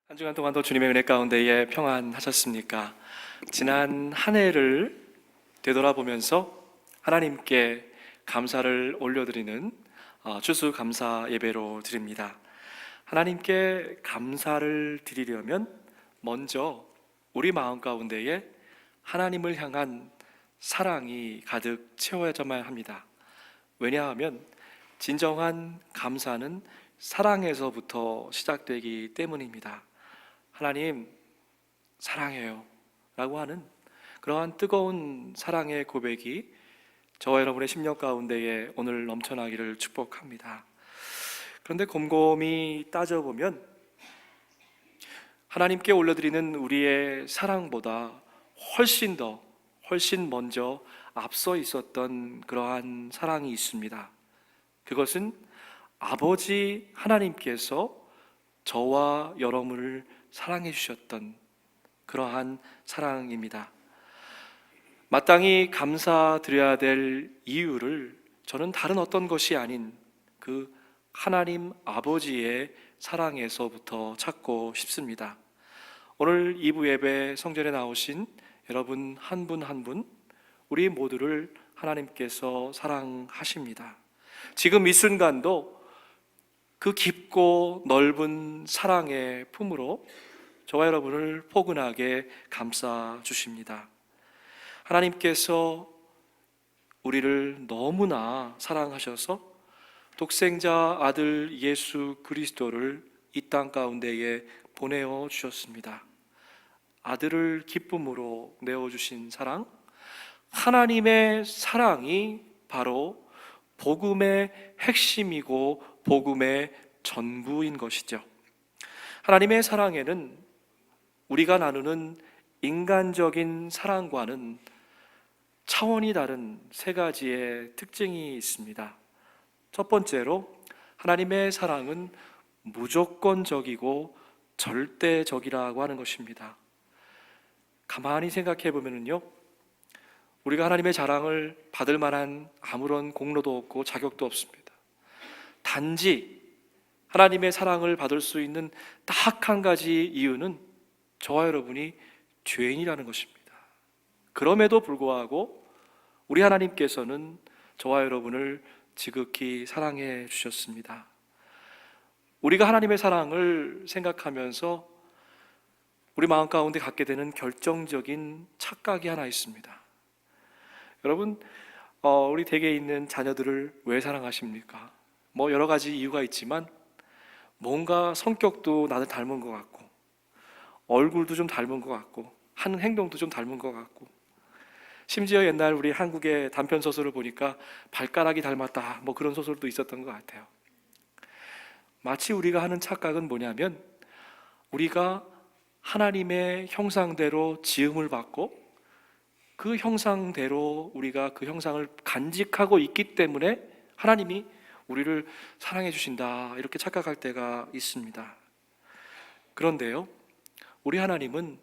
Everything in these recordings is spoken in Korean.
한 주간 동안도 주님의 은혜 가운데에 평안하셨습니까? 지난 한 해를 되돌아보면서 하나님께 감사를 올려드리는 추수감사 예배로 드립니다. 하나님께 감사를 드리려면 먼저 우리 마음 가운데에 하나님을 향한 사랑이 가득 채워져야만 합니다. 왜냐하면 진정한 감사는 사랑에서부터 시작되기 때문입니다. 하나님 사랑해요 라고 하는 그러한 뜨거운 사랑의 고백이 저와 여러분의 심령 가운데에 오늘 넘쳐나기를 축복합니다. 그런데 곰곰이 따져보면 하나님께 올려드리는 우리의 사랑보다 훨씬 먼저 앞서 있었던 그러한 사랑이 있습니다. 그것은 아버지 하나님께서 저와 여러분을 사랑해 주셨던 그러한 사랑입니다. 마땅히 감사드려야 될 이유를 저는 다른 어떤 것이 아닌 그 하나님 아버지의 사랑에서부터 찾고 싶습니다. 오늘 2부 예배 성전에 나오신 여러분 한 분 한 분 우리 모두를 하나님께서 사랑하십니다. 지금 이 순간도 그 깊고 넓은 사랑의 품으로 저와 여러분을 포근하게 감싸 주십니다. 하나님께서 우리를 너무나 사랑하셔서 독생자 아들 예수 그리스도를 이 땅 가운데에 보내어 주셨습니다. 아들을 기쁨으로 내어주신 사랑, 하나님의 사랑이 바로 복음의 핵심이고 복음의 전부인 것이죠. 하나님의 사랑에는 우리가 나누는 인간적인 사랑과는 차원이 다른 세 가지의 특징이 있습니다. 첫 번째로 하나님의 사랑은 무조건적이고 절대적이라고 하는 것입니다. 가만히 생각해 보면요, 우리가 하나님의 사랑을 받을 만한 아무런 공로도 없고 자격도 없습니다. 단지 하나님의 사랑을 받을 수 있는 딱 한 가지 이유는 저와 여러분이 죄인이라는 것입니다. 그럼에도 불구하고 우리 하나님께서는 저와 여러분을 지극히 사랑해 주셨습니다. 우리가 하나님의 사랑을 생각하면서 우리 마음 가운데 갖게 되는 결정적인 착각이 하나 있습니다. 여러분, 우리 댁에 있는 자녀들을 왜 사랑하십니까? 여러 가지 이유가 있지만 뭔가 성격도 나를 닮은 것 같고 얼굴도 좀 닮은 것 같고 하는 행동도 좀 닮은 것 같고 심지어 옛날 우리 한국의 단편 소설을 보니까 발가락이 닮았다 그런 소설도 있었던 것 같아요. 마치 우리가 하는 착각은 뭐냐면 우리가 하나님의 형상대로 지음을 받고 그 형상대로 우리가 그 형상을 간직하고 있기 때문에 하나님이 우리를 사랑해 주신다 이렇게 착각할 때가 있습니다. 그런데요, 우리 하나님은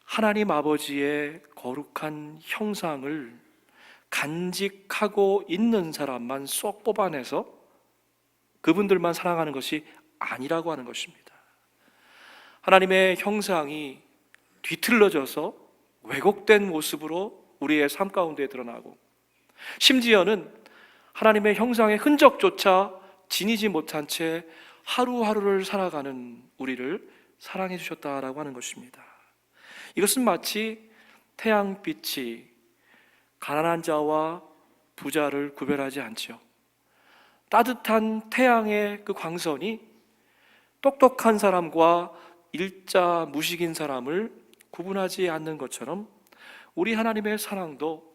하나님 아버지의 거룩한 형상을 간직하고 있는 사람만 쏙 뽑아내서 그분들만 사랑하는 것이 아니라고 하는 것입니다. 하나님의 형상이 뒤틀러져서 왜곡된 모습으로 우리의 삶 가운데 드러나고 심지어는 하나님의 형상의 흔적조차 지니지 못한 채 하루하루를 살아가는 우리를 사랑해 주셨다라고 하는 것입니다. 이것은 마치 태양빛이 가난한 자와 부자를 구별하지 않죠. 따뜻한 태양의 그 광선이 똑똑한 사람과 일자 무식인 사람을 구분하지 않는 것처럼 우리 하나님의 사랑도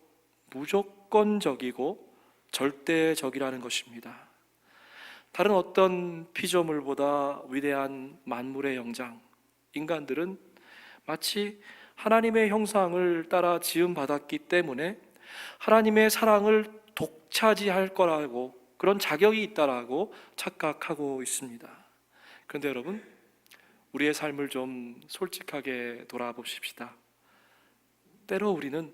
무조건적이고 절대적이라는 것입니다. 다른 어떤 피조물보다 위대한 만물의 영장, 인간들은 마치 하나님의 형상을 따라 지음받았기 때문에 하나님의 사랑을 독차지할 거라고 그런 자격이 있다라고 착각하고 있습니다. 그런데 여러분, 우리의 삶을 좀 솔직하게 돌아보십시다. 때로 우리는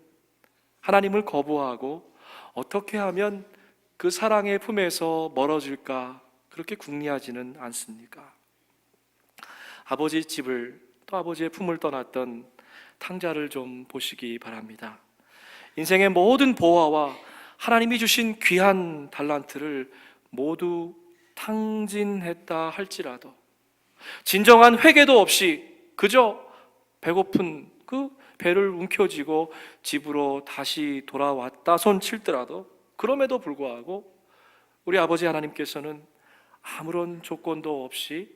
하나님을 거부하고 어떻게 하면 그 사랑의 품에서 멀어질까 그렇게 궁리하지는 않습니까? 아버지 집을 또 아버지의 품을 떠났던 탕자를 좀 보시기 바랍니다. 인생의 모든 보화와 하나님이 주신 귀한 달란트를 모두 탕진했다 할지라도 진정한 회개도 없이 그저 배고픈 그 배를 움켜쥐고 집으로 다시 돌아왔다 손 칠더라도, 그럼에도 불구하고 우리 아버지 하나님께서는 아무런 조건도 없이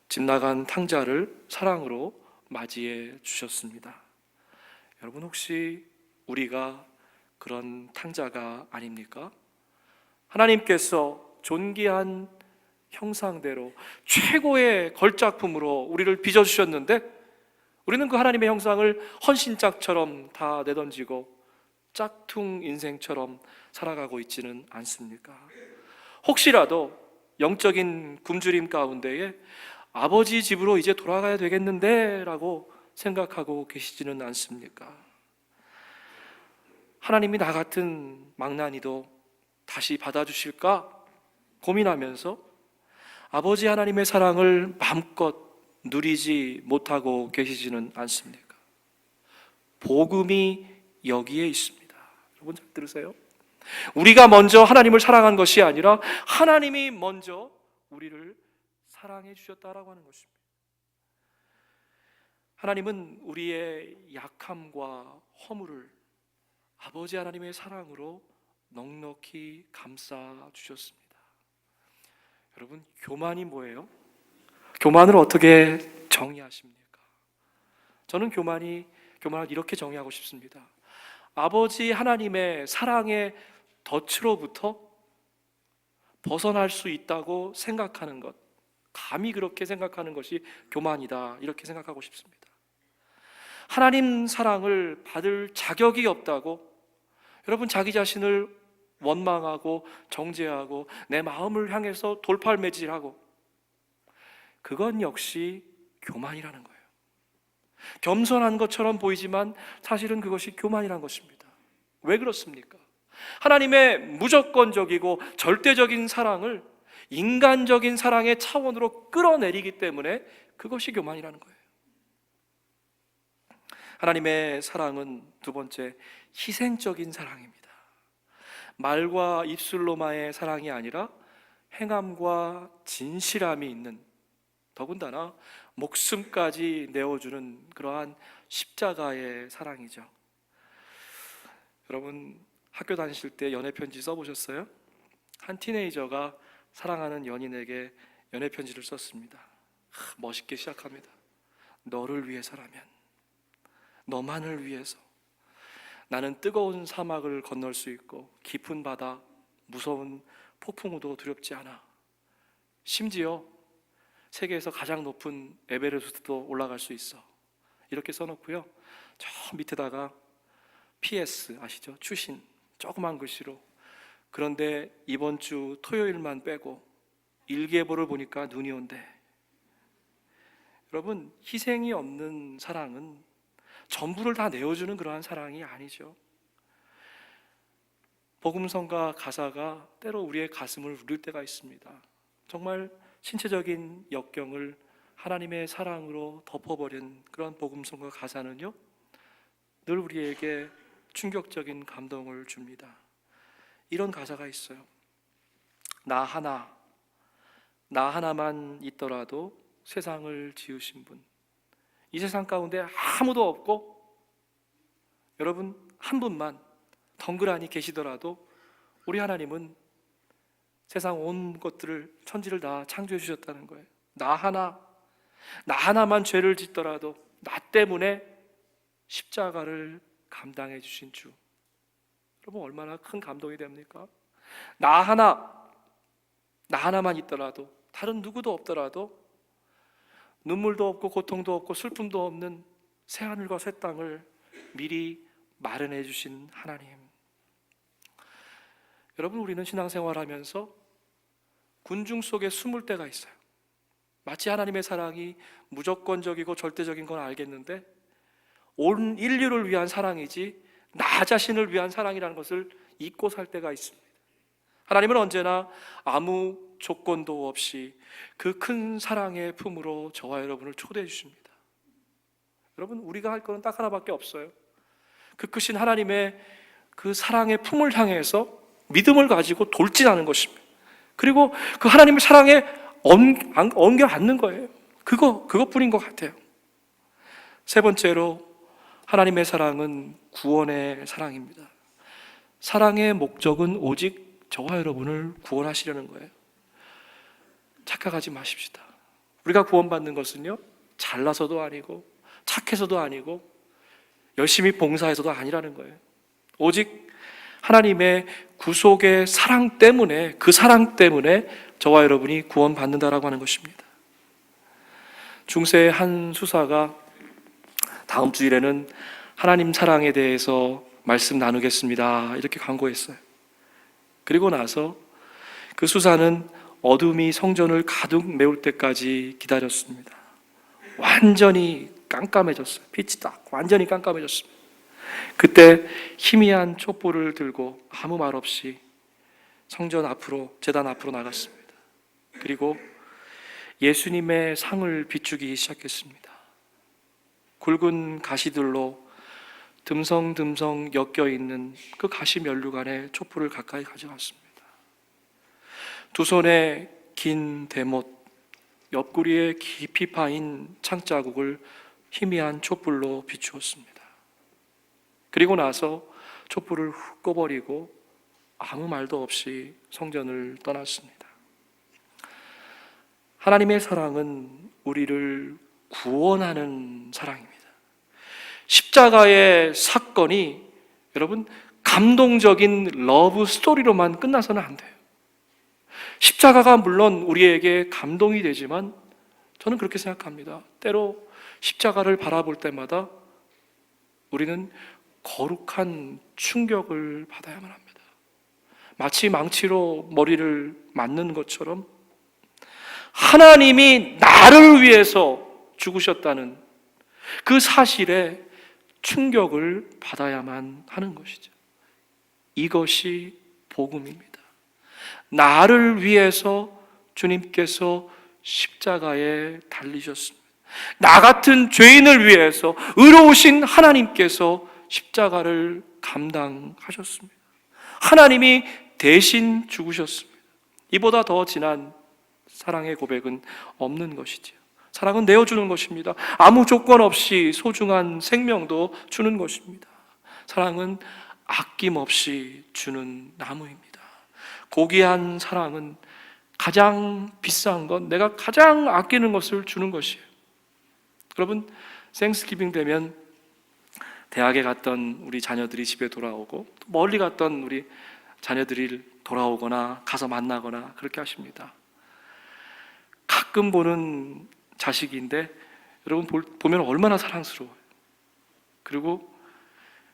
집 나간 탕자를 사랑으로 맞이해 주셨습니다. 여러분, 혹시 우리가 그런 탕자가 아닙니까? 하나님께서 존귀한 형상대로 최고의 걸작품으로 우리를 빚어주셨는데 우리는 그 하나님의 형상을 헌신짝처럼 다 내던지고 짝퉁 인생처럼 살아가고 있지는 않습니까? 혹시라도 영적인 굶주림 가운데에 아버지 집으로 이제 돌아가야 되겠는데 라고 생각하고 계시지는 않습니까? 하나님이 나 같은 망나니도 다시 받아주실까 고민하면서 아버지 하나님의 사랑을 마음껏 누리지 못하고 계시지는 않습니까? 복음이 여기에 있습니다. 여러분 잘 들으세요. 우리가 먼저 하나님을 사랑한 것이 아니라 하나님이 먼저 우리를 사랑해 주셨다라고 하는 것입니다. 하나님은 우리의 약함과 허물을 아버지 하나님의 사랑으로 넉넉히 감싸 주셨습니다. 여러분, 교만이 뭐예요? 교만을 어떻게 정의하십니까? 저는 교만을 이렇게 정의하고 싶습니다. 아버지 하나님의 사랑의 덫으로부터 벗어날 수 있다고 생각하는 것, 감히 그렇게 생각하는 것이 교만이다, 이렇게 생각하고 싶습니다. 하나님 사랑을 받을 자격이 없다고 여러분 자기 자신을 원망하고 정죄하고 내 마음을 향해서 돌팔매질하고, 그건 역시 교만이라는 거예요. 겸손한 것처럼 보이지만 사실은 그것이 교만이라는 것입니다. 왜 그렇습니까? 하나님의 무조건적이고 절대적인 사랑을 인간적인 사랑의 차원으로 끌어내리기 때문에 그것이 교만이라는 거예요. 하나님의 사랑은 두 번째, 희생적인 사랑입니다. 말과 입술로만의 사랑이 아니라 행함과 진실함이 있는, 더군다나 목숨까지 내어주는 그러한 십자가의 사랑이죠. 여러분, 학교 다니실 때 연애편지 써보셨어요? 한 티네이저가 사랑하는 연인에게 연애편지를 썼습니다. 멋있게 시작합니다. 너를 위해서라면, 너만을 위해서 나는 뜨거운 사막을 건널 수 있고 깊은 바다, 무서운 폭풍우도 두렵지 않아. 심지어 세계에서 가장 높은 에베레스트도 올라갈 수 있어. 이렇게 써놓고요, 저 밑에다가 PS 아시죠? 추신, 조그만 글씨로, 그런데 이번 주 토요일만 빼고 일기예보를 보니까 눈이 온대. 여러분, 희생이 없는 사랑은 전부를 다 내어주는 그러한 사랑이 아니죠. 복음성가 가사가 때로 우리의 가슴을 울릴 때가 있습니다. 정말 신체적인 역경을 하나님의 사랑으로 덮어버린 그런 복음성가 가사는요, 늘 우리에게 충격적인 감동을 줍니다. 이런 가사가 있어요. 나 하나만 있더라도 세상을 지으신 분, 이 세상 가운데 아무도 없고 여러분 한 분만 덩그러니 계시더라도 우리 하나님은 세상 온 것들을, 천지를 다 창조해 주셨다는 거예요. 나 하나만 죄를 짓더라도 나 때문에 십자가를 감당해 주신 주, 여러분 얼마나 큰 감동이 됩니까? 나 하나만 있더라도, 다른 누구도 없더라도 눈물도 없고 고통도 없고 슬픔도 없는 새하늘과 새 땅을 미리 마련해 주신 하나님. 여러분, 우리는 신앙생활하면서 군중 속에 숨을 때가 있어요. 마치 하나님의 사랑이 무조건적이고 절대적인 건 알겠는데 온 인류를 위한 사랑이지 나 자신을 위한 사랑이라는 것을 잊고 살 때가 있습니다. 하나님은 언제나 아무 조건도 없이 그 큰 사랑의 품으로 저와 여러분을 초대해 주십니다. 여러분, 우리가 할 거는 딱 하나밖에 없어요. 그 크신 하나님의 그 사랑의 품을 향해서 믿음을 가지고 돌진하는 것입니다. 그리고 그 하나님의 사랑에 엉겨 앉는 거예요. 그것뿐인 것 같아요. 세 번째로, 하나님의 사랑은 구원의 사랑입니다. 사랑의 목적은 오직 저와 여러분을 구원하시려는 거예요. 착각하지 마십시다. 우리가 구원받는 것은요, 잘나서도 아니고 착해서도 아니고 열심히 봉사해서도 아니라는 거예요. 오직 하나님의 구속의 사랑 때문에, 그 사랑 때문에 저와 여러분이 구원받는다라고 하는 것입니다. 중세의 한 수사가 다음 주일에는 하나님 사랑에 대해서 말씀 나누겠습니다, 이렇게 광고했어요. 그리고 나서 그 수사는 어둠이 성전을 가득 메울 때까지 기다렸습니다. 완전히 깜깜해졌어요. 빛이 딱 완전히 깜깜해졌습니다. 그때 희미한 촛불을 들고 아무 말 없이 성전 앞으로, 제단 앞으로 나갔습니다. 그리고 예수님의 상을 비추기 시작했습니다. 굵은 가시들로 듬성듬성 엮여있는 그 가시 면류관에 촛불을 가까이 가져갔습니다. 두 손에 긴 대못, 옆구리에 깊이 파인 창자국을 희미한 촛불로 비추었습니다. 그리고 나서 촛불을 훅 꺼버리고 아무 말도 없이 성전을 떠났습니다. 하나님의 사랑은 우리를 구원하는 사랑입니다. 십자가의 사건이 여러분 감동적인 러브 스토리로만 끝나서는 안 돼요. 십자가가 물론 우리에게 감동이 되지만 저는 그렇게 생각합니다. 때로 십자가를 바라볼 때마다 우리는 거룩한 충격을 받아야만 합니다. 마치 망치로 머리를 맞는 것처럼 하나님이 나를 위해서 죽으셨다는 그 사실에 충격을 받아야만 하는 것이죠. 이것이 복음입니다. 나를 위해서 주님께서 십자가에 달리셨습니다. 나 같은 죄인을 위해서 의로우신 하나님께서 십자가를 감당하셨습니다. 하나님이 대신 죽으셨습니다. 이보다 더 진한 사랑의 고백은 없는 것이지요. 사랑은 내어주는 것입니다. 아무 조건 없이 소중한 생명도 주는 것입니다. 사랑은 아낌없이 주는 나무입니다. 고귀한 사랑은 가장 비싼 것, 내가 가장 아끼는 것을 주는 것이에요. 여러분, 땡스기빙 되면 대학에 갔던 우리 자녀들이 집에 돌아오고 멀리 갔던 우리 자녀들이 돌아오거나 가서 만나거나 그렇게 하십니다. 가끔 보는 자식인데 여러분 보면 얼마나 사랑스러워요. 그리고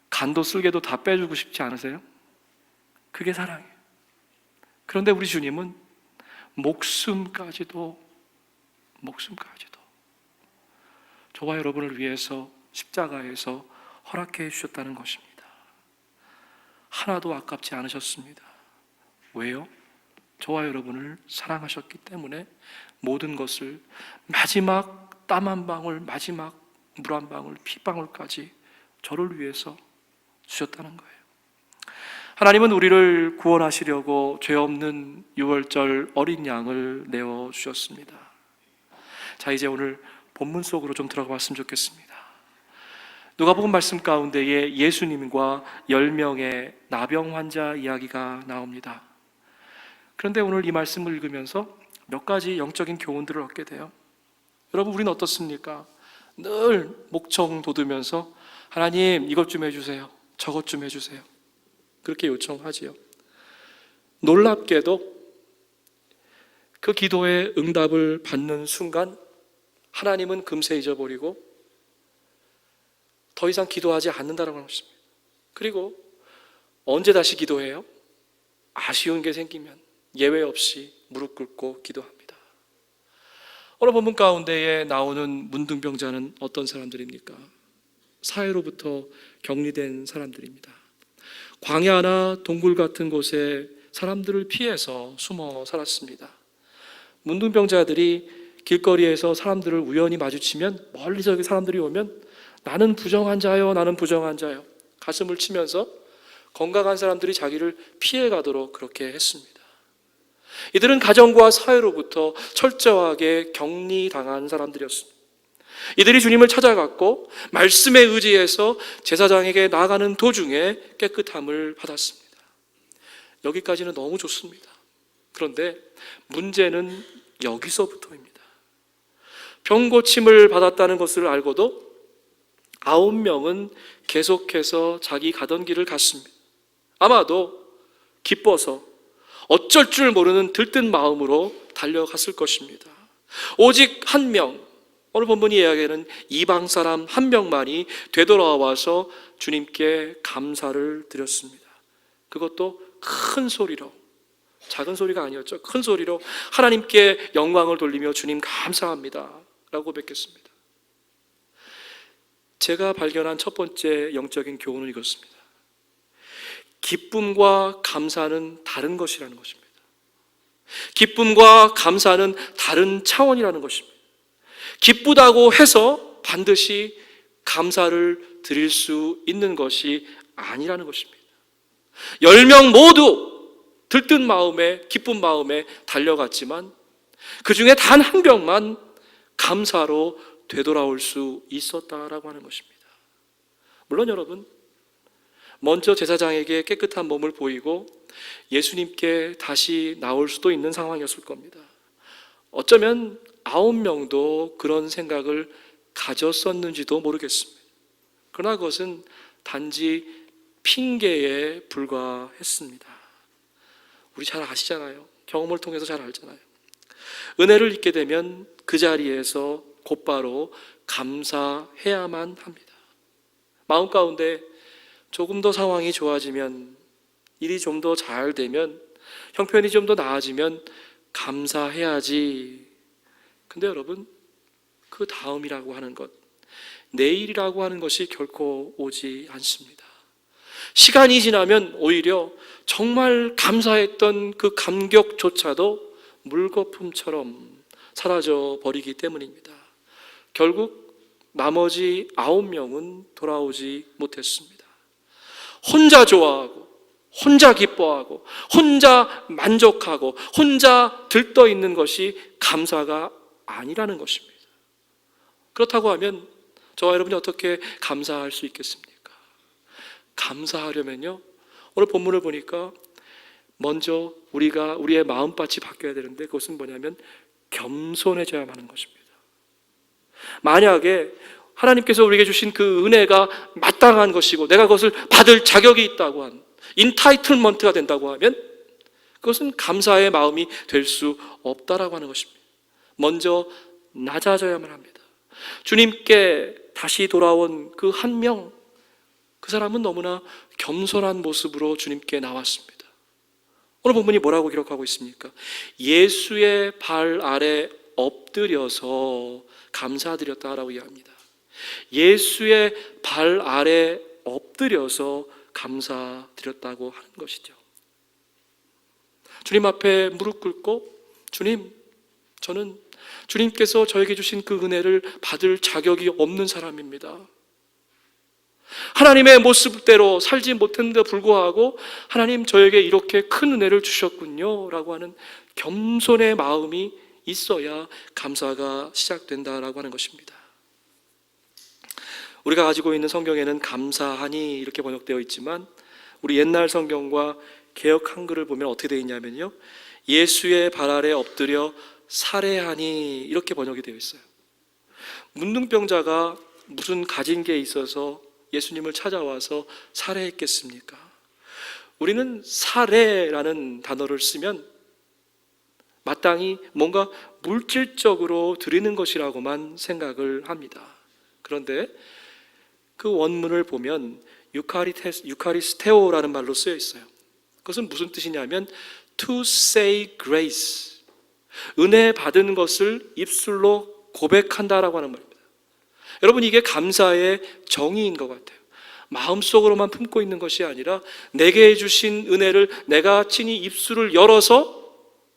간도 쓸개도 다 빼주고 싶지 않으세요? 그게 사랑이에요. 그런데 우리 주님은 목숨까지도 저와 여러분을 위해서 십자가에서 허락해 주셨다는 것입니다. 하나도 아깝지 않으셨습니다. 왜요? 저와 여러분을 사랑하셨기 때문에 모든 것을, 마지막 땀 한 방울, 마지막 물 한 방울, 피방울까지 저를 위해서 주셨다는 거예요. 하나님은 우리를 구원하시려고 죄 없는 유월절 어린 양을 내어주셨습니다. 자, 이제 오늘 본문 속으로 좀 들어가 봤으면 좋겠습니다. 누가복음 말씀 가운데에 예수님과 10명의 나병 환자 이야기가 나옵니다. 그런데 오늘 이 말씀을 읽으면서 몇 가지 영적인 교훈들을 얻게 돼요. 여러분, 우리는 어떻습니까? 늘 목청 돋으면서 하나님 이것 좀 해주세요, 저것 좀 해주세요, 그렇게 요청하지요. 놀랍게도 그 기도의 응답을 받는 순간 하나님은 금세 잊어버리고 더 이상 기도하지 않는다는 것입니다. 그리고 언제 다시 기도해요? 아쉬운 게 생기면 예외 없이 무릎 꿇고 기도합니다. 오늘 본문 가운데에 나오는 문둥병자는 어떤 사람들입니까? 사회로부터 격리된 사람들입니다. 광야나 동굴 같은 곳에 사람들을 피해서 숨어 살았습니다. 문둥병자들이 길거리에서 사람들을 우연히 마주치면, 멀리서 사람들이 오면 나는 부정한 자요, 나는 부정한 자요 가슴을 치면서 건강한 사람들이 자기를 피해가도록 그렇게 했습니다. 이들은 가정과 사회로부터 철저하게 격리당한 사람들이었습니다. 이들이 주님을 찾아갔고 말씀에 의지해서 제사장에게 나아가는 도중에 깨끗함을 받았습니다. 여기까지는 너무 좋습니다. 그런데 문제는 여기서부터입니다. 병고침을 받았다는 것을 알고도 9명은 계속해서 자기 가던 길을 갔습니다. 아마도 기뻐서 어쩔 줄 모르는 들뜬 마음으로 달려갔을 것입니다. 오직 한 명, 오늘 본문이 이야기하는 이방 사람 한 명만이 되돌아와서 주님께 감사를 드렸습니다. 그것도 큰 소리로, 작은 소리가 아니었죠. 큰 소리로 하나님께 영광을 돌리며 주님 감사합니다 라고 고백했습니다. 제가 발견한 첫 번째 영적인 교훈은 이것입니다. 기쁨과 감사는 다른 것이라는 것입니다. 기쁨과 감사는 다른 차원이라는 것입니다. 기쁘다고 해서 반드시 감사를 드릴 수 있는 것이 아니라는 것입니다. 10명 모두 들뜬 마음에, 기쁜 마음에 달려갔지만 그 중에 단 한 명만 감사로 되돌아올 수 있었다라고 하는 것입니다. 물론 여러분, 먼저 제사장에게 깨끗한 몸을 보이고 예수님께 다시 나올 수도 있는 상황이었을 겁니다. 어쩌면 9명도 그런 생각을 가졌었는지도 모르겠습니다. 그러나 그것은 단지 핑계에 불과했습니다. 우리 잘 아시잖아요. 경험을 통해서 잘 알잖아요. 은혜를 잊게 되면 그 자리에서 곧바로 감사해야만 합니다. 마음 가운데 조금 더 상황이 좋아지면, 일이 좀 더 잘 되면, 형편이 좀 더 나아지면 감사해야지. 근데 여러분, 그 다음이라고 하는 것, 내일이라고 하는 것이 결코 오지 않습니다. 시간이 지나면 오히려 정말 감사했던 그 감격조차도 물거품처럼 사라져 버리기 때문입니다. 결국 나머지 9명은 돌아오지 못했습니다. 혼자 좋아하고, 혼자 기뻐하고, 혼자 만족하고, 혼자 들떠있는 것이 감사가 아니라는 것입니다. 그렇다고 하면 저와 여러분이 어떻게 감사할 수 있겠습니까? 감사하려면요, 오늘 본문을 보니까 먼저 우리의 마음밭이 바뀌어야 되는데, 그것은 뭐냐면 겸손해져야만 하는 것입니다. 만약에 하나님께서 우리에게 주신 그 은혜가 마땅한 것이고 내가 그것을 받을 자격이 있다고 한 인타이틀먼트가 된다고 하면 그것은 감사의 마음이 될 수 없다라고 하는 것입니다. 먼저 낮아져야만 합니다. 주님께 다시 돌아온 그 한 명, 그 사람은 너무나 겸손한 모습으로 주님께 나왔습니다. 오늘 본문이 뭐라고 기록하고 있습니까? 예수의 발 아래 엎드려서 감사드렸다라고 이야기합니다. 예수의 발 아래 엎드려서 감사드렸다고 하는 것이죠. 주님 앞에 무릎 꿇고, 주님, 저는 주님께서 저에게 주신 그 은혜를 받을 자격이 없는 사람입니다. 하나님의 모습대로 살지 못했는데 불구하고 하나님 저에게 이렇게 큰 은혜를 주셨군요 라고 하는 겸손의 마음이 있어야 감사가 시작된다라고 하는 것입니다. 우리가 가지고 있는 성경에는 감사하니 이렇게 번역되어 있지만 우리 옛날 성경과 개역 한글을 보면 어떻게 되어 있냐면요, 예수의 발 아래 엎드려 살해하니 이렇게 번역이 되어 있어요. 문둥병자가 무슨 가진 게 있어서 예수님을 찾아와서 살해했겠습니까? 우리는 살해라는 단어를 쓰면 마땅히 뭔가 물질적으로 드리는 것이라고만 생각을 합니다. 그런데 그 원문을 보면 유카리스테오라는 말로 쓰여 있어요. 그것은 무슨 뜻이냐면 to say grace, 은혜 받은 것을 입술로 고백한다라고 하는 말입니다. 여러분, 이게 감사의 정의인 것 같아요. 마음속으로만 품고 있는 것이 아니라 내게 주신 은혜를 내가 친히 입술을 열어서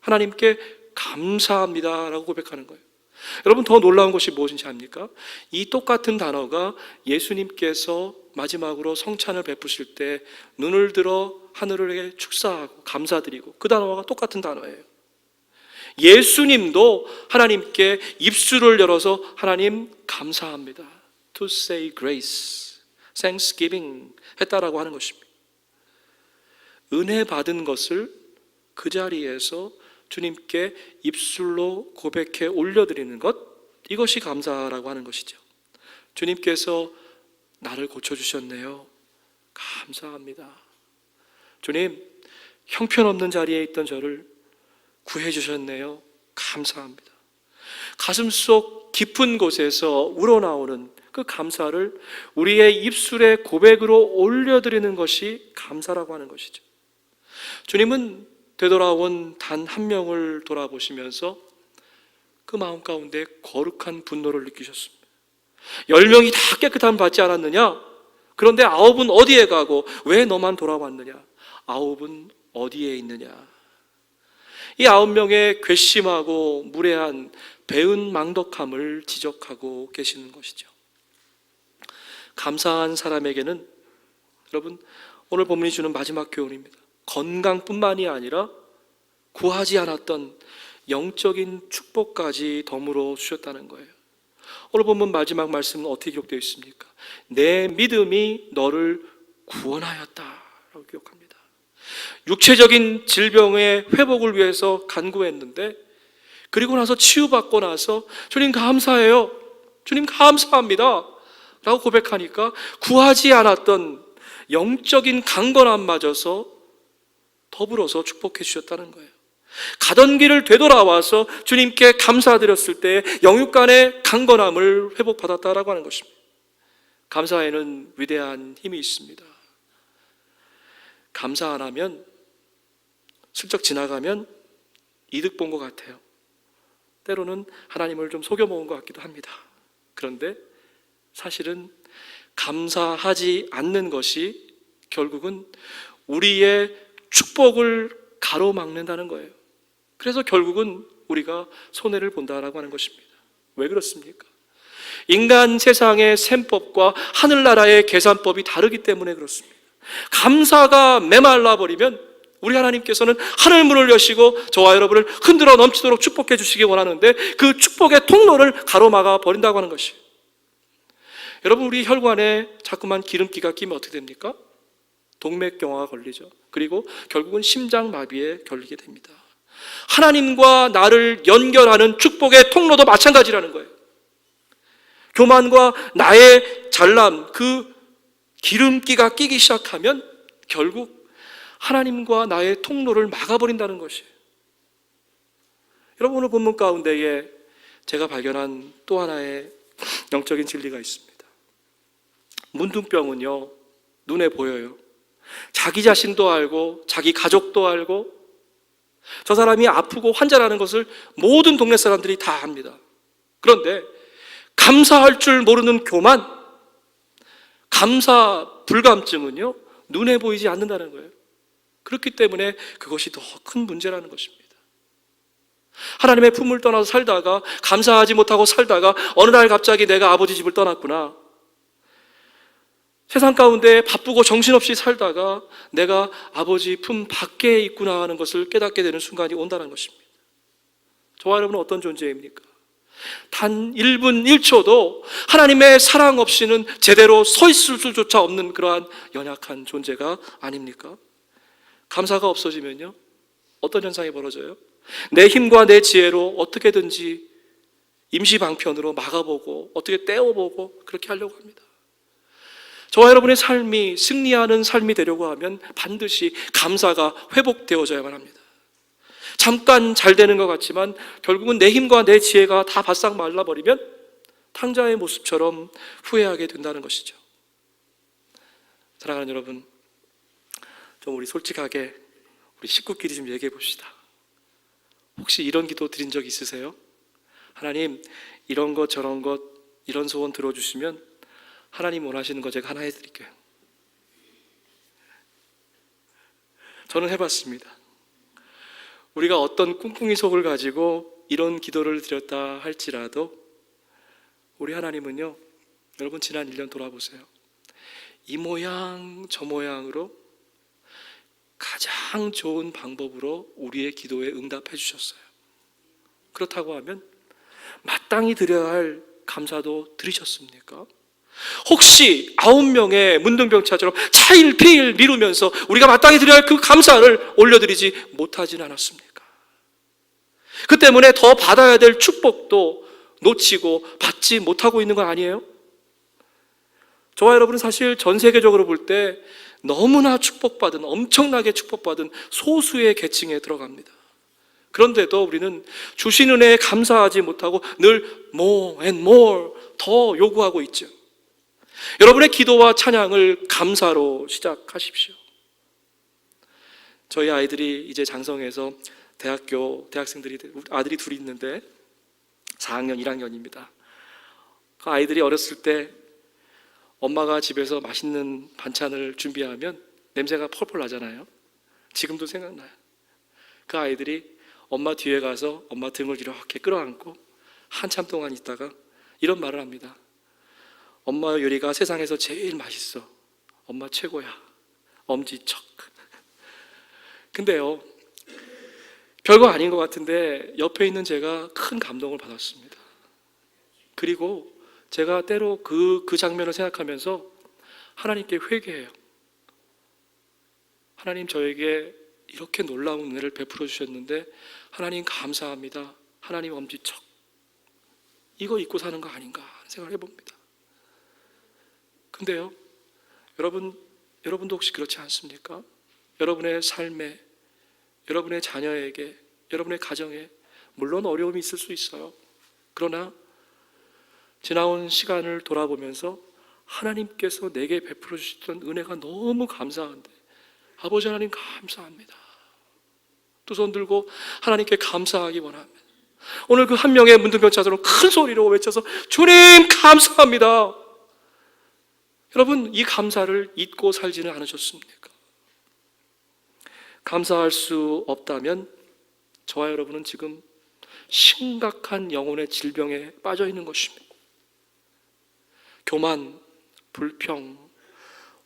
하나님께 감사합니다라고 고백하는 거예요. 여러분, 더 놀라운 것이 무엇인지 압니까? 이 똑같은 단어가 예수님께서 마지막으로 성찬을 베푸실 때 눈을 들어 하늘에게 축사하고 감사드리고, 그 단어가 똑같은 단어예요. 예수님도 하나님께 입술을 열어서 하나님 감사합니다, to say grace, thanksgiving 했다라고 하는 것입니다. 은혜 받은 것을 그 자리에서 주님께 입술로 고백해 올려드리는 것, 이것이 감사라고 하는 것이죠. 주님께서 나를 고쳐주셨네요, 감사합니다. 주님, 형편없는 자리에 있던 저를 구해주셨네요, 감사합니다. 가슴속 깊은 곳에서 우러나오는 그 감사를 우리의 입술의 고백으로 올려드리는 것이 감사라고 하는 것이죠. 주님은 되돌아온 단 한 명을 돌아보시면서 그 마음 가운데 거룩한 분노를 느끼셨습니다. 10명이 다 깨끗함을 받지 않았느냐? 그런데 9은 어디에 가고 왜 너만 돌아왔느냐? 9은 어디에 있느냐? 이 9명의 괘씸하고 무례한 배은 망덕함을 지적하고 계시는 것이죠. 감사한 사람에게는, 여러분, 오늘 본문이 주는 마지막 교훈입니다. 건강뿐만이 아니라 구하지 않았던 영적인 축복까지 덤으로 주셨다는 거예요. 오늘 본문 마지막 말씀은 어떻게 기록되어 있습니까? 내 믿음이 너를 구원하였다라고 기록합니다. 육체적인 질병의 회복을 위해서 간구했는데, 그리고 나서 치유받고 나서 주님 감사해요, 주님 감사합니다 라고 고백하니까 구하지 않았던 영적인 강건함마저서 더불어서 축복해 주셨다는 거예요. 가던 길을 되돌아와서 주님께 감사드렸을 때 영육 간의 강건함을 회복받았다라고 하는 것입니다. 감사에는 위대한 힘이 있습니다. 감사 안 하면, 슬쩍 지나가면 이득 본 것 같아요. 때로는 하나님을 좀 속여먹은 것 같기도 합니다. 그런데 사실은 감사하지 않는 것이 결국은 우리의 축복을 가로막는다는 거예요. 그래서 결국은 우리가 손해를 본다라고 하는 것입니다. 왜 그렇습니까? 인간 세상의 셈법과 하늘나라의 계산법이 다르기 때문에 그렇습니다. 감사가 메말라 버리면 우리 하나님께서는 하늘문을 여시고 저와 여러분을 흔들어 넘치도록 축복해 주시기 원하는데, 그 축복의 통로를 가로막아 버린다고 하는 것이에요. 여러분, 우리 혈관에 자꾸만 기름기가 끼면 어떻게 됩니까? 동맥경화가 걸리죠. 그리고 결국은 심장마비에 걸리게 됩니다. 하나님과 나를 연결하는 축복의 통로도 마찬가지라는 거예요. 교만과 나의 잘남, 그 기름기가 끼기 시작하면 결국 하나님과 나의 통로를 막아버린다는 것이에요. 여러분, 오늘 본문 가운데에 제가 발견한 또 하나의 영적인 진리가 있습니다. 문둥병은요, 눈에 보여요. 자기 자신도 알고 자기 가족도 알고 저 사람이 아프고 환자라는 것을 모든 동네 사람들이 다 압니다. 그런데 감사할 줄 모르는 교만, 감사 불감증은요, 눈에 보이지 않는다는 거예요. 그렇기 때문에 그것이 더 큰 문제라는 것입니다. 하나님의 품을 떠나서 살다가, 감사하지 못하고 살다가 어느 날 갑자기 내가 아버지 집을 떠났구나, 세상 가운데 바쁘고 정신없이 살다가 내가 아버지 품 밖에 있구나 하는 것을 깨닫게 되는 순간이 온다는 것입니다. 저와 여러분은 어떤 존재입니까? 단 1분 1초도 하나님의 사랑 없이는 제대로 서 있을 수조차 없는 그러한 연약한 존재가 아닙니까? 감사가 없어지면요, 어떤 현상이 벌어져요? 내 힘과 내 지혜로 어떻게든지 임시방편으로 막아보고 어떻게 떼어보고 그렇게 하려고 합니다. 저와 여러분의 삶이 승리하는 삶이 되려고 하면 반드시 감사가 회복되어져야만 합니다. 잠깐 잘 되는 것 같지만 결국은 내 힘과 내 지혜가 다 바싹 말라버리면 탕자의 모습처럼 후회하게 된다는 것이죠. 사랑하는 여러분, 좀 우리 솔직하게 우리 식구끼리 좀 얘기해 봅시다. 혹시 이런 기도 드린 적 있으세요? 하나님, 이런 것 저런 것 이런 소원 들어주시면 하나님 원하시는 거 제가 하나 해드릴게요. 저는 해봤습니다. 우리가 어떤 꿍꿍이 속을 가지고 이런 기도를 드렸다 할지라도 우리 하나님은요, 여러분 지난 1년 돌아보세요. 이 모양 저 모양으로 가장 좋은 방법으로 우리의 기도에 응답해 주셨어요. 그렇다고 하면 마땅히 드려야 할 감사도 드리셨습니까? 혹시 9명의 문둥병차처럼 차일피일 미루면서 우리가 마땅히 드려야 할 그 감사를 올려드리지 못하진 않았습니까? 그 때문에 더 받아야 될 축복도 놓치고 받지 못하고 있는 건 아니에요? 저와 여러분은 사실 전 세계적으로 볼 때 너무나 축복받은, 엄청나게 축복받은 소수의 계층에 들어갑니다. 그런데도 우리는 주신 은혜에 감사하지 못하고 늘 more and more 더 요구하고 있죠. 여러분의 기도와 찬양을 감사로 시작하십시오. 저희 아이들이 이제 장성해서 대학생들이, 아들이 둘이 있는데 4학년, 1학년입니다. 그 아이들이 어렸을 때 엄마가 집에서 맛있는 반찬을 준비하면 냄새가 펄펄 나잖아요. 지금도 생각나요. 그 아이들이 엄마 뒤에 가서 엄마 등을 이렇게 끌어안고 한참 동안 있다가 이런 말을 합니다. 엄마 요리가 세상에서 제일 맛있어. 엄마 최고야. 엄지척. 근데요, 별거 아닌 것 같은데 옆에 있는 제가 큰 감동을 받았습니다. 그리고 제가 때로 그 장면을 생각하면서 하나님께 회개해요. 하나님, 저에게 이렇게 놀라운 은혜를 베풀어 주셨는데 하나님 감사합니다. 하나님 엄지척. 이거 잊고 사는 거 아닌가 생각을 해봅니다. 근데요, 여러분도 혹시 그렇지 않습니까? 여러분의 삶에, 여러분의 자녀에게, 여러분의 가정에 물론 어려움이 있을 수 있어요. 그러나 지나온 시간을 돌아보면서 하나님께서 내게 베풀어 주셨던 은혜가 너무 감사한데, 아버지 하나님 감사합니다. 두 손 들고 하나님께 감사하기 원합니다. 오늘 그 한 명의 문둥병자들은 큰 소리로 외쳐서 주님 감사합니다. 여러분, 이 감사를 잊고 살지는 않으셨습니까? 감사할 수 없다면 저와 여러분은 지금 심각한 영혼의 질병에 빠져 있는 것입니다. 교만, 불평,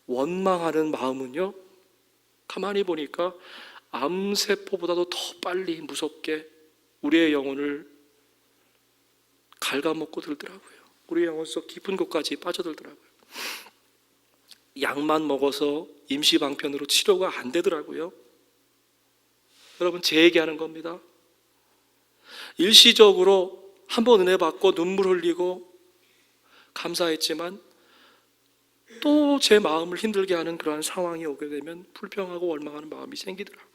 원망하는 마음은요, 가만히 보니까 암세포보다도 더 빨리 무섭게 우리의 영혼을 갉아먹고 들더라고요. 우리의 영혼 속 깊은 곳까지 빠져들더라고요. 약만 먹어서 임시방편으로 치료가 안 되더라고요. 여러분, 제 얘기하는 겁니다. 일시적으로 한번 은혜 받고 눈물 흘리고 감사했지만 또 제 마음을 힘들게 하는 그러한 상황이 오게 되면 불평하고 원망하는 마음이 생기더라고요.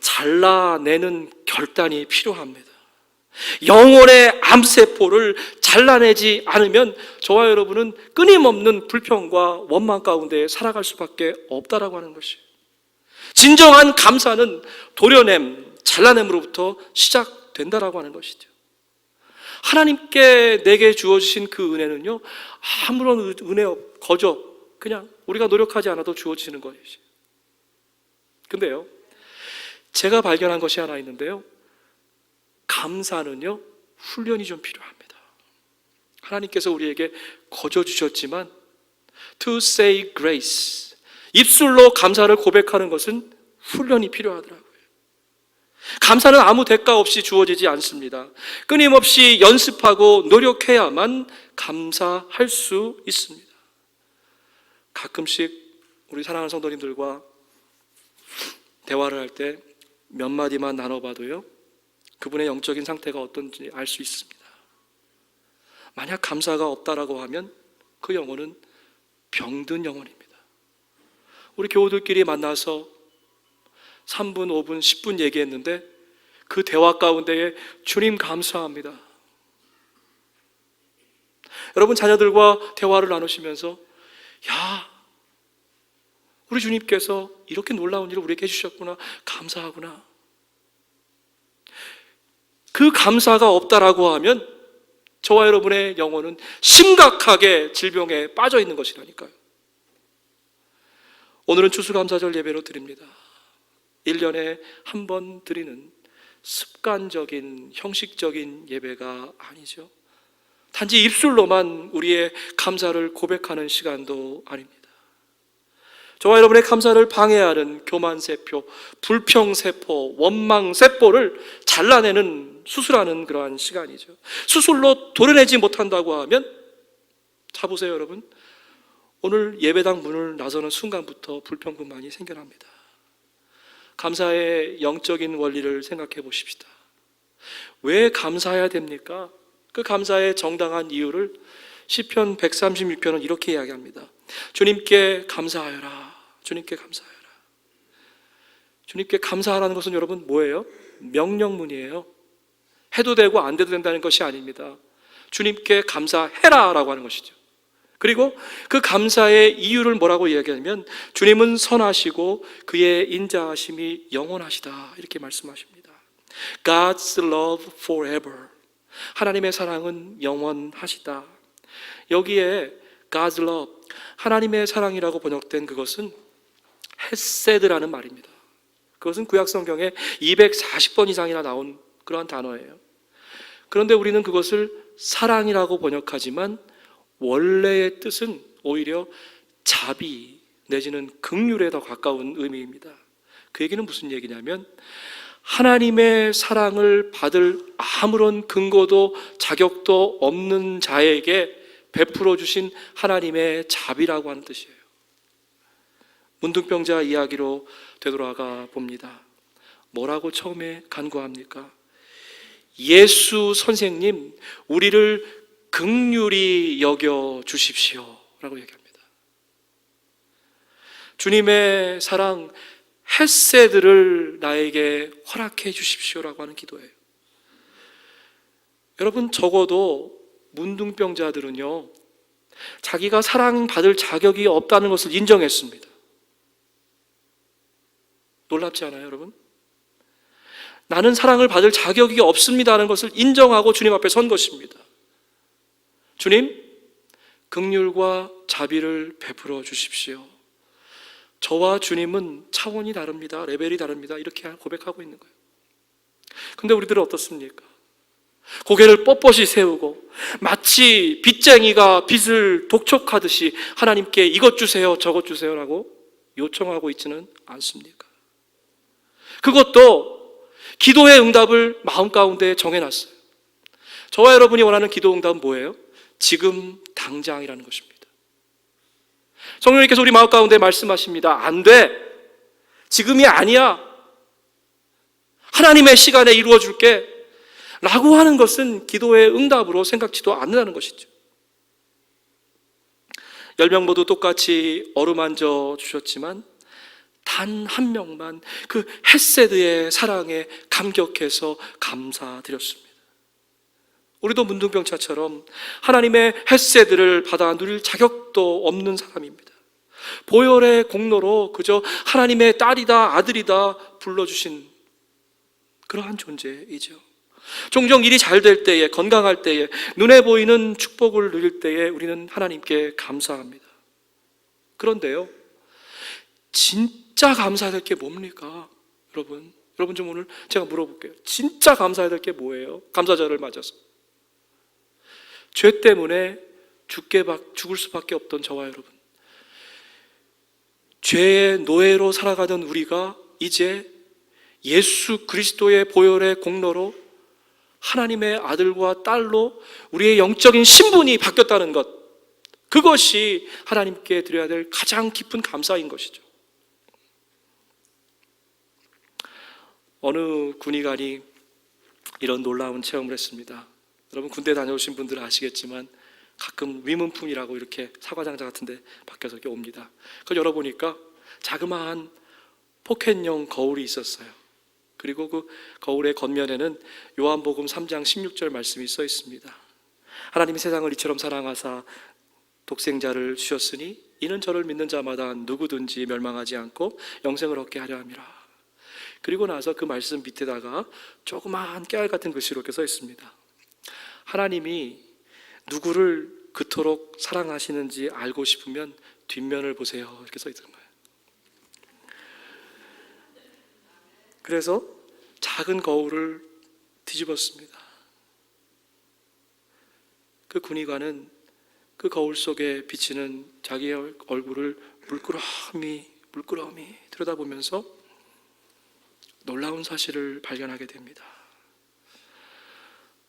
잘라내는 결단이 필요합니다. 영혼의 암세포를 잘라내지 않으면 저와 여러분은 끊임없는 불평과 원망 가운데 살아갈 수밖에 없다라고 하는 것이에요. 진정한 감사는 도려냄, 잘라냄으로부터 시작된다라고 하는 것이죠. 하나님께 내게 주어주신 그 은혜는요, 아무런 은혜 거저 그냥 우리가 노력하지 않아도 주어지는 것이죠. 근데요, 제가 발견한 것이 하나 있는데요, 감사는요, 훈련이 좀 필요합니다. 하나님께서 우리에게 거저 주셨지만 to say grace, 입술로 감사를 고백하는 것은 훈련이 필요하더라고요. 감사는 아무 대가 없이 주어지지 않습니다. 끊임없이 연습하고 노력해야만 감사할 수 있습니다. 가끔씩 우리 사랑하는 성도님들과 대화를 할 때 몇 마디만 나눠봐도요, 그분의 영적인 상태가 어떤지 알 수 있습니다. 만약 감사가 없다라고 하면 그 영혼은 병든 영혼입니다. 우리 교우들끼리 만나서 3분, 5분, 10분 얘기했는데 그 대화 가운데에 주님 감사합니다. 여러분, 자녀들과 대화를 나누시면서 야, 우리 주님께서 이렇게 놀라운 일을 우리에게 해주셨구나, 감사하구나. 그 감사가 없다라고 하면 저와 여러분의 영혼은 심각하게 질병에 빠져 있는 것이라니까요. 오늘은 추수감사절 예배로 드립니다. 1년에 한 번 드리는 습관적인 형식적인 예배가 아니죠. 단지 입술로만 우리의 감사를 고백하는 시간도 아닙니다. 저와 여러분의 감사를 방해하는 교만세포, 불평세포, 원망세포를 잘라내는 수술하는 그러한 시간이죠. 수술로 도려내지 못한다고 하면, 자 보세요 여러분, 오늘 예배당 문을 나서는 순간부터 불평불만이 생겨납니다. 감사의 영적인 원리를 생각해 보십시다. 왜 감사해야 됩니까? 그 감사의 정당한 이유를 시편 136편은 이렇게 이야기합니다. 주님께 감사하여라. 주님께 감사하여라. 주님께 감사하라는 것은 여러분 뭐예요? 명령문이에요. 해도 되고 안 돼도 된다는 것이 아닙니다. 주님께 감사해라 라고 하는 것이죠. 그리고 그 감사의 이유를 뭐라고 이야기하냐면, 주님은 선하시고 그의 인자하심이 영원하시다, 이렇게 말씀하십니다. God's love forever. 하나님의 사랑은 영원하시다. 여기에 God's love, 하나님의 사랑이라고 번역된 그것은 헤세드라는 말입니다. 그것은 구약 성경에 240번 이상이나 나온 그러한 단어예요. 그런데 우리는 그것을 사랑이라고 번역하지만 원래의 뜻은 오히려 자비 내지는 긍휼에 더 가까운 의미입니다. 그 얘기는 무슨 얘기냐면, 하나님의 사랑을 받을 아무런 근거도 자격도 없는 자에게 베풀어 주신 하나님의 자비라고 하는 뜻이에요. 문둥병자 이야기로 되돌아가 봅니다. 뭐라고 처음에 간구합니까? 예수 선생님, 우리를 긍휼히 여겨 주십시오 라고 얘기합니다. 주님의 사랑 헤세드를 나에게 허락해 주십시오라고 하는 기도예요. 여러분, 적어도 문둥병자들은요, 자기가 사랑받을 자격이 없다는 것을 인정했습니다. 놀랍지 않아요, 여러분? 나는 사랑을 받을 자격이 없습니다라는 것을 인정하고 주님 앞에 선 것입니다. 주님, 긍휼과 자비를 베풀어 주십시오. 저와 주님은 차원이 다릅니다. 레벨이 다릅니다. 이렇게 고백하고 있는 거예요. 근데 우리들은 어떻습니까? 고개를 뻣뻣이 세우고 마치 빚쟁이가 빚을 독촉하듯이 하나님께 이것 주세요, 저것 주세요라고 요청하고 있지는 않습니까? 그것도 기도의 응답을 마음 가운데 정해놨어요. 저와 여러분이 원하는 기도 응답은 뭐예요? 지금 당장이라는 것입니다. 성령님께서 우리 마음 가운데 말씀하십니다. 안 돼. 지금이 아니야. 하나님의 시간에 이루어 줄게 라고 하는 것은 기도의 응답으로 생각지도 않는다는 것이죠. 10명 모두 똑같이 어루만져 주셨지만 단 한 명만 그 헤세드의 사랑에 감격해서 감사드렸습니다. 우리도 문둥병자처럼 하나님의 헤세드를 받아 누릴 자격도 없는 사람입니다. 보혈의 공로로 그저 하나님의 딸이다 아들이다 불러주신 그러한 존재이죠. 종종 일이 잘 될 때에, 건강할 때에, 눈에 보이는 축복을 누릴 때에 우리는 하나님께 감사합니다. 그런데요, 진짜 감사해야 될 게 뭡니까? 여러분 좀 오늘 제가 물어볼게요. 진짜 감사해야 될 게 뭐예요? 감사절을 맞아서 죄 때문에 죽을 수밖에 없던 저와 여러분, 죄의 노예로 살아가던 우리가 이제 예수 그리스도의 보혈의 공로로 하나님의 아들과 딸로 우리의 영적인 신분이 바뀌었다는 것, 그것이 하나님께 드려야 될 가장 깊은 감사인 것이죠. 어느 군의관이 이런 놀라운 체험을 했습니다. 여러분 군대 다녀오신 분들은 아시겠지만 가끔 위문품이라고 이렇게 사과장자 같은 데 밖에서 이렇게 옵니다. 그걸 열어보니까 자그마한 포켓용 거울이 있었어요. 그리고 그 거울의 겉면에는 요한복음 3장 16절 말씀이 써 있습니다. 하나님이 세상을 이처럼 사랑하사 독생자를 주셨으니 이는 저를 믿는 자마다 누구든지 멸망하지 않고 영생을 얻게 하려 함이라. 그리고 나서 그 말씀 밑에다가 조그마한 깨알 같은 글씨로 이렇게 써 있습니다. 하나님이 누구를 그토록 사랑하시는지 알고 싶으면 뒷면을 보세요, 이렇게 써 있는 거예요. 그래서 작은 거울을 뒤집었습니다. 그 군의관은 그 거울 속에 비치는 자기의 얼굴을 물끄러미 들여다보면서 놀라운 사실을 발견하게 됩니다.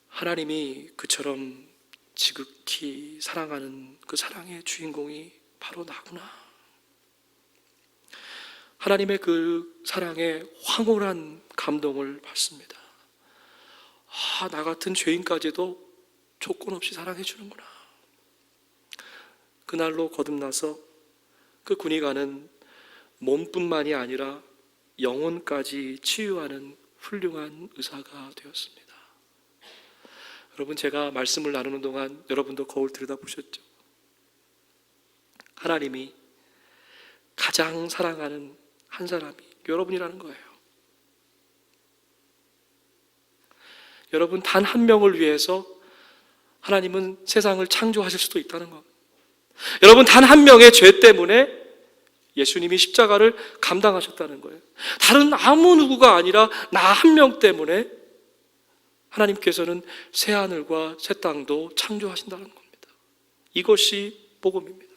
하나님이 그처럼 지극히 사랑하는 그 사랑의 주인공이 바로 나구나. 하나님의 그 사랑에 황홀한 감동을 받습니다. 나 같은 죄인까지도 조건 없이 사랑해 주는구나. 그날로 거듭나서 그 군의관은 몸뿐만이 아니라 영혼까지 치유하는 훌륭한 의사가 되었습니다. 여러분, 제가 말씀을 나누는 동안 여러분도 거울 들여다보셨죠? 하나님이 가장 사랑하는 한 사람이 여러분이라는 거예요. 여러분, 단 한 명을 위해서 하나님은 세상을 창조하실 수도 있다는 것. 여러분, 단 한 명의 죄 때문에 예수님이 십자가를 감당하셨다는 거예요. 다른 아무 누구가 아니라 나 한 명 때문에 하나님께서는 새하늘과 새 땅도 창조하신다는 겁니다. 이것이 복음입니다.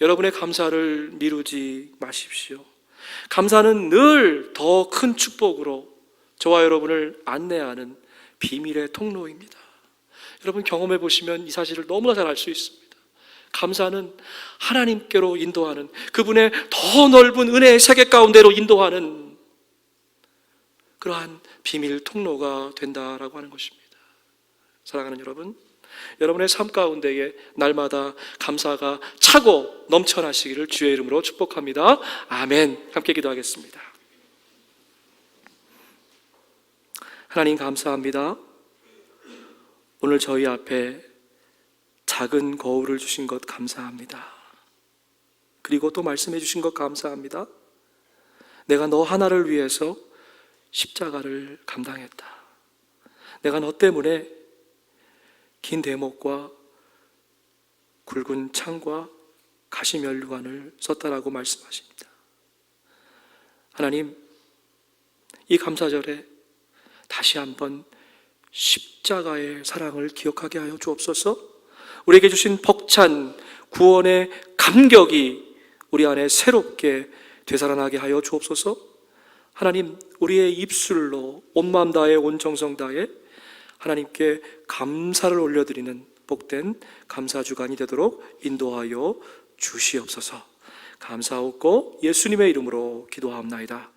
여러분의 감사를 미루지 마십시오. 감사는 늘 더 큰 축복으로 저와 여러분을 안내하는 비밀의 통로입니다. 여러분, 경험해 보시면 이 사실을 너무나 잘 알 수 있습니다. 감사는 하나님께로 인도하는, 그분의 더 넓은 은혜의 세계 가운데로 인도하는 그러한 비밀 통로가 된다라고 하는 것입니다. 사랑하는 여러분, 여러분의 삶 가운데에 날마다 감사가 차고 넘쳐나시기를 주의 이름으로 축복합니다. 아멘. 함께 기도하겠습니다. 하나님, 감사합니다. 오늘 저희 앞에 작은 거울을 주신 것 감사합니다. 그리고 또 말씀해 주신 것 감사합니다. 내가 너 하나를 위해서 십자가를 감당했다. 내가 너 때문에 긴 대목과 굵은 창과 가시면류관을 썼다라고 말씀하십니다. 하나님, 이 감사절에 다시 한번 십자가의 사랑을 기억하게 하여 주옵소서. 우리에게 주신 벅찬 구원의 감격이 우리 안에 새롭게 되살아나게 하여 주옵소서. 하나님, 우리의 입술로 온 마음 다해 온 정성 다해 하나님께 감사를 올려드리는 복된 감사주간이 되도록 인도하여 주시옵소서. 감사하옵고 예수님의 이름으로 기도하옵나이다.